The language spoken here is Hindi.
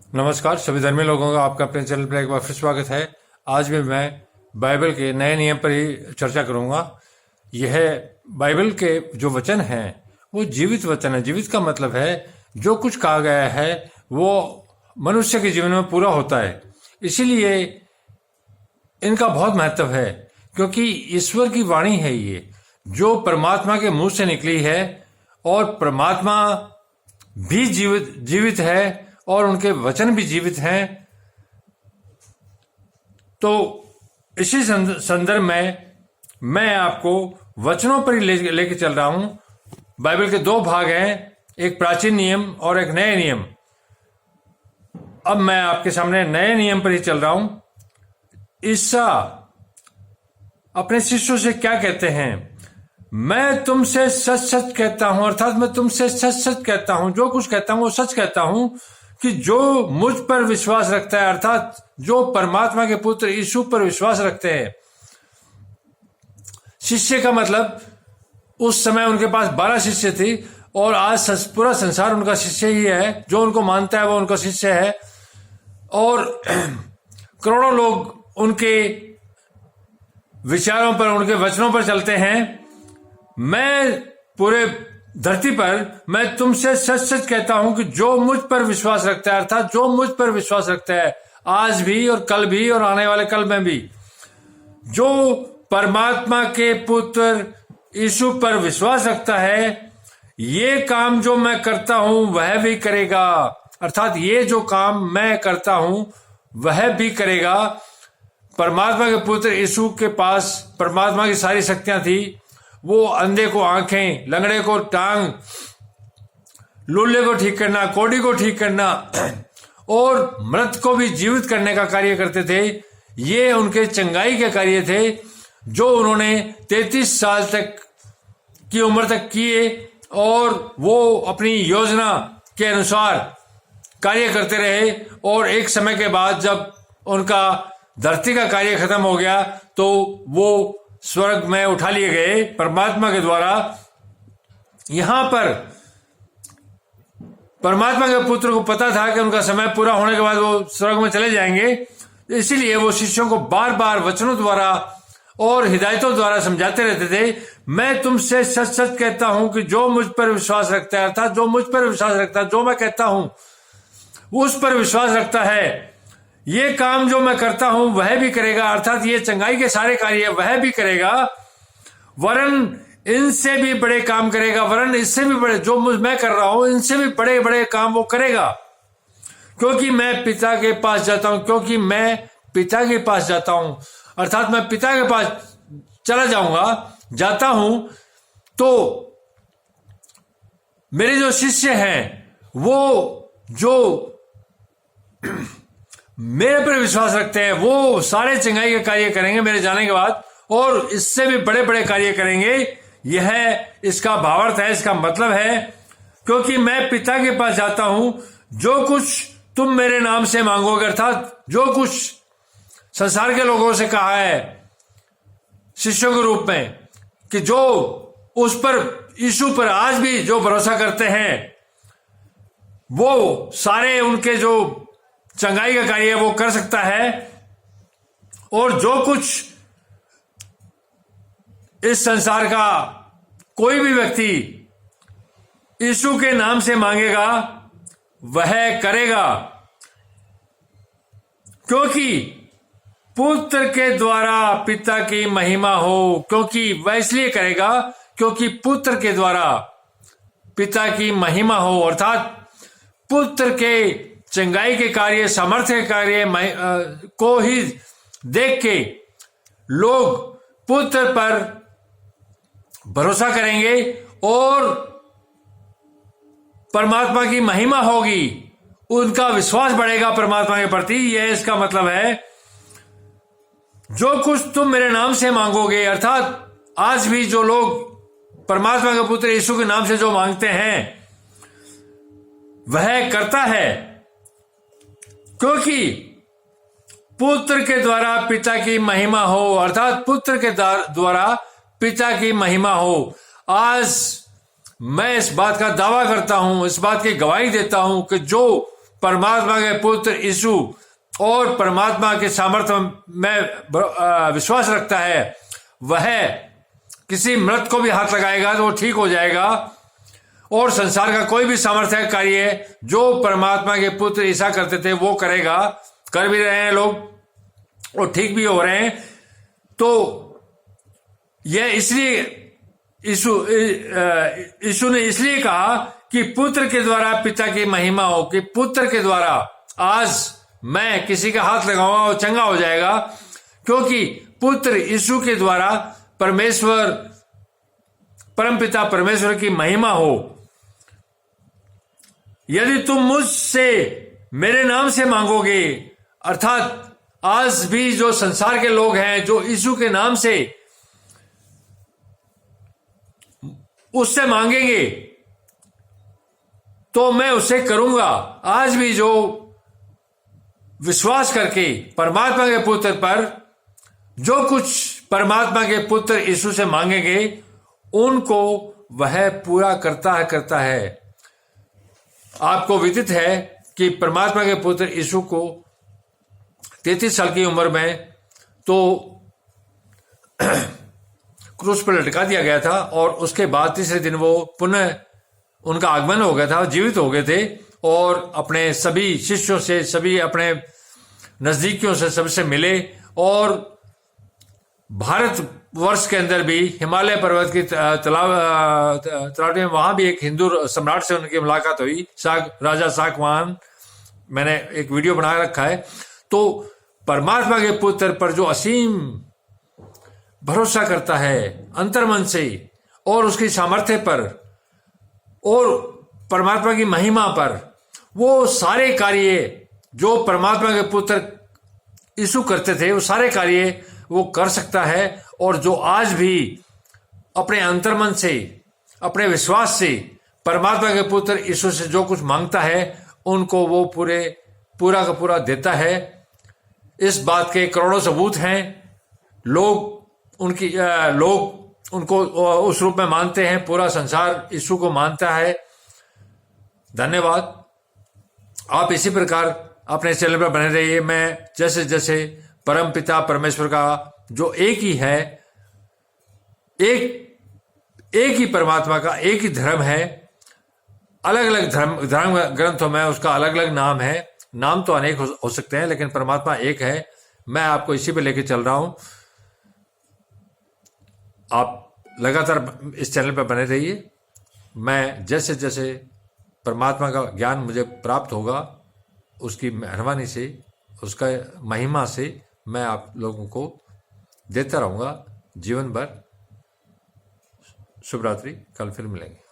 नमस्कार सभी धर्मी लोगों का आपका अपने चैनल पर एक बार फिर स्वागत है। आज भी मैं बाइबल के नए नियम पर ही चर्चा करूंगा। यह बाइबल के जो वचन हैं वो जीवित वचन है। जीवित का मतलब है जो कुछ कहा गया है वो मनुष्य के जीवन में पूरा होता है। इसीलिए इनका बहुत महत्व है, क्योंकि ईश्वर की वाणी है ये, जो परमात्मा के मुंह से निकली है, और परमात्मा भी जीवित है और उनके वचन भी जीवित हैं। तो इसी संदर्भ में मैं आपको वचनों पर ही लेके चल रहा हूं। बाइबल के दो भाग हैं, एक प्राचीन नियम और एक नए नियम। अब मैं आपके सामने नए नियम पर ही चल रहा हूं। ईसा अपने शिष्यों से क्या कहते हैं? मैं तुमसे सच सच कहता हूं, अर्थात मैं तुमसे सच सच कहता हूं, जो कुछ कहता हूं वो सच कहता हूं, कि जो मुझ पर विश्वास रखता है, अर्थात जो परमात्मा के पुत्र यीशु पर विश्वास रखते हैं। शिष्य का मतलब उस समय उनके पास 12 शिष्य थे, और आज पूरा संसार उनका शिष्य ही है। जो उनको मानता है वो उनका शिष्य है, और करोड़ों लोग उनके विचारों पर, उनके वचनों पर चलते हैं। मैं पूरे धरती पर मैं तुमसे सच सच कहता हूं कि जो मुझ पर विश्वास रखता है, अर्थात जो मुझ पर विश्वास रखता है, आज भी और कल भी और आने वाले कल में भी, जो परमात्मा के पुत्र यीशु पर विश्वास रखता है, ये काम जो मैं करता हूं वह भी करेगा। अर्थात ये जो काम मैं करता हूं वह भी करेगा। परमात्मा के पुत्र यीशु के पास परमात्मा की सारी शक्तियां थी। वो अंधे को आंखें, लंगड़े को टांग, लूले को ठीक करना, कोढ़ी को ठीक करना और मृत को भी जीवित करने का कार्य करते थे। ये उनके चंगाई के कार्य थे, जो उन्होंने 33 साल तक की उम्र तक किए, और वो अपनी योजना के अनुसार कार्य करते रहे। और एक समय के बाद जब उनका धरती का कार्य खत्म हो गया, तो वो स्वर्ग में उठा लिए गए परमात्मा के द्वारा। यहां पर परमात्मा के पुत्र को पता था कि उनका समय पूरा होने के बाद वो स्वर्ग में चले जाएंगे। इसीलिए वो शिष्यों को बार बार वचनों द्वारा और हिदायतों द्वारा समझाते रहते थे। मैं तुमसे सच सच कहता हूं कि जो मुझ पर विश्वास रखता है, अर्थात जो मुझ पर विश्वास रखता है, जो मैं कहता हूं वो उस पर विश्वास रखता है, ये काम जो मैं करता हूं वह भी करेगा। अर्थात ये चंगाई के सारे कार्य वह भी करेगा, वरन इनसे भी बड़े काम करेगा, वरन इससे भी बड़े, जो मैं कर रहा हूं इनसे भी बड़े बड़े काम वो करेगा, क्योंकि मैं पिता के पास जाता हूं। क्योंकि मैं पिता के पास जाता हूं, अर्थात मैं पिता के पास चला जाता हूं, तो मेरे जो शिष्य हैं वो जो मेरे पर विश्वास रखते हैं, वो सारे चंगाई के कार्य करेंगे मेरे जाने के बाद, और इससे भी बड़े बड़े कार्य करेंगे। यह इसका भावार्थ है, इसका मतलब है, क्योंकि मैं पिता के पास जाता हूं। जो कुछ तुम मेरे नाम से मांगोगे, अर्थात जो कुछ संसार के लोगों से कहा है शिष्यों के रूप में, कि जो उस पर, यीशु पर आज भी जो भरोसा करते हैं, वो सारे उनके जो चंगाई का कार्य वो कर सकता है। और जो कुछ इस संसार का कोई भी व्यक्ति यीशु के नाम से मांगेगा वह करेगा, क्योंकि पुत्र के द्वारा पिता की महिमा हो। क्योंकि वह इसलिए करेगा क्योंकि पुत्र के द्वारा पिता की महिमा हो, अर्थात पुत्र के चंगाई के कार्य, सामर्थ्य के कार्य को ही देख के लोग पुत्र पर भरोसा करेंगे और परमात्मा की महिमा होगी, उनका विश्वास बढ़ेगा परमात्मा के प्रति। यह इसका मतलब है। जो कुछ तुम मेरे नाम से मांगोगे, अर्थात आज भी जो लोग परमात्मा के पुत्र यीशु के नाम से जो मांगते हैं वह करता है, क्योंकि पुत्र के द्वारा पिता की महिमा हो, अर्थात पुत्र के द्वारा पिता की महिमा हो। आज मैं इस बात का दावा करता हूं, इस बात की गवाही देता हूं कि जो परमात्मा के पुत्र यीशु और परमात्मा के सामर्थ्य में विश्वास रखता है, वह किसी मृत को भी हाथ लगाएगा तो वो ठीक हो जाएगा। और संसार का कोई भी सामर्थ्य कार्य जो परमात्मा के पुत्र ईसा करते थे वो करेगा, कर भी रहे हैं लोग और ठीक भी हो रहे हैं। तो यह इसलिए यीशु ने इसलिए कहा कि पुत्र के द्वारा पिता की महिमा हो, कि पुत्र के द्वारा आज मैं किसी का हाथ लगाऊंगा और चंगा हो जाएगा, क्योंकि पुत्र यीशु के द्वारा परमेश्वर, परमपिता परमेश्वर की महिमा हो। यदि तुम मुझसे मेरे नाम से मांगोगे, अर्थात आज भी जो संसार के लोग हैं जो यीशु के नाम से उससे मांगेंगे तो मैं उसे करूंगा। आज भी जो विश्वास करके परमात्मा के पुत्र पर जो कुछ परमात्मा के पुत्र यीशु से मांगेंगे उनको वह पूरा करता है। आपको विदित है कि परमात्मा के पुत्र यीशु को 33 साल की उम्र में तो क्रूस पर लटका दिया गया था और उसके बाद तीसरे दिन वो पुनः उनका आगमन हो गया था, जीवित हो गए थे और अपने सभी शिष्यों से, सभी अपने नजदीकियों से सबसे मिले। और भारत वर्ष के अंदर भी हिमालय पर्वत की तलाव में वहां भी एक हिंदू सम्राट से उनकी मुलाकात हुई, राजा साकवान। मैंने एक वीडियो बना रखा है। तो परमात्मा के पुत्र पर जो असीम भरोसा करता है अंतर्मन से और उसकी सामर्थ्य पर और परमात्मा की महिमा पर, वो सारे कार्य जो परमात्मा के पुत्र यीशु करते थे वो सारे कार्य वो कर सकता है। और जो आज भी अपने अंतर्मन से, अपने विश्वास से परमात्मा के पुत्र यीशु से जो कुछ मांगता है उनको वो पूरा का पूरा देता है। इस बात के करोड़ों सबूत हैं। लोग उनको उस रूप में मानते हैं, पूरा संसार यीशु को मानता है। धन्यवाद। आप इसी प्रकार अपने चैनल पर बने रहिए। मैं जैसे जैसे परम पिता परमेश्वर का जो एक ही है, एक ही परमात्मा का एक ही धर्म है, अलग अलग धर्म ग्रंथों में उसका अलग अलग नाम है, नाम तो अनेक हो सकते हैं लेकिन परमात्मा एक है। मैं आपको इसी पे लेके चल रहा हूं। आप लगातार इस चैनल पर बने रहिए। मैं जैसे जैसे परमात्मा का ज्ञान मुझे प्राप्त होगा, उसकी मेहरबानी से, उसका महिमा से मैं आप लोगों को देता रहूंगा जीवन भर। शुभ रात्रि। कल फिर मिलेंगे।